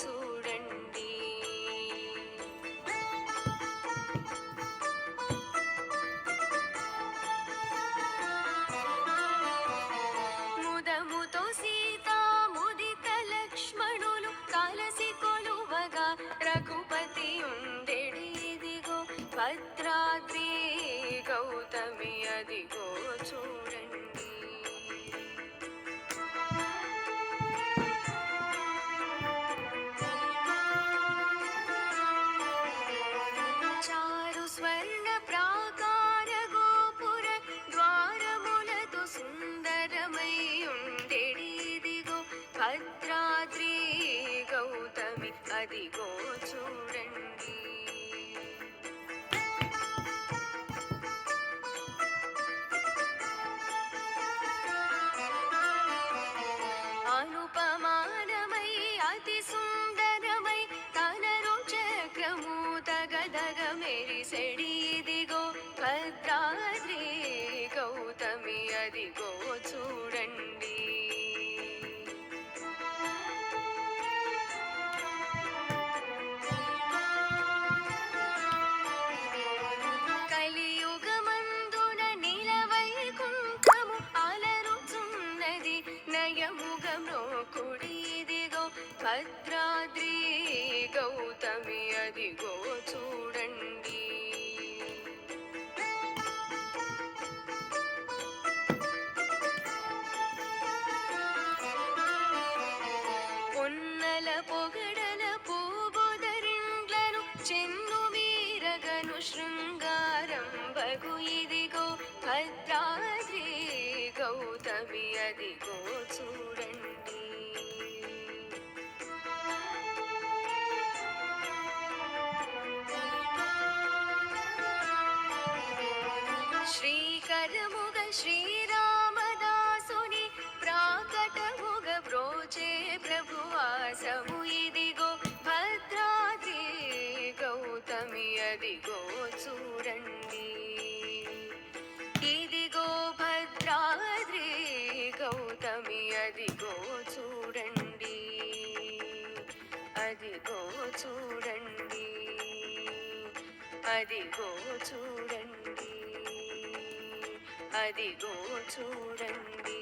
చూడండి. ముదముతో సీతా ముదిత లక్ష్మణులు కలసి కొలువగా రఘుపతి ఉండెడిదిగో భద్రాద్రి గౌతమి అదిగో చూడండి. చారు స్వర్ణ ప్రాకార గోపుర ద్వారములతో సుందరమై ఉండెడిదిగో భద్రాద్రి గౌతమి అదిగో చూడండి. అనుపమానమై అతి సుందరమై తనరు చక్రము తగదగ మెరిసెడిదిగో భద్రాద్రి గౌతమి అదిగో చూడండి. కలియుగమందున నిలవైకుంఠము అలరుచున్నది నయముగమో కుడిదిగో భద్రాద్రి గౌతమి అదిగో చూడండి. పొన్నల పొగడల పూబుదరిండ్లను చెన్ను వీరగను శృంగారం బగు ఇదిగో భద్రాద్రి గౌతమి అదిగో చూడండి. శ్రీకరముగ శ్రీరామదాసుని ప్రాకటముగ బ్రోచే ప్రభువాసము ఇదిగో భద్రాద్రి గౌతమి అదిగో చూడండి. ఇదిగో భద్రాద్రి గౌతమి అదిగో చూడండి. అదిగో చూడండి. అదిగో చూడండి. అదిగో చూడండి.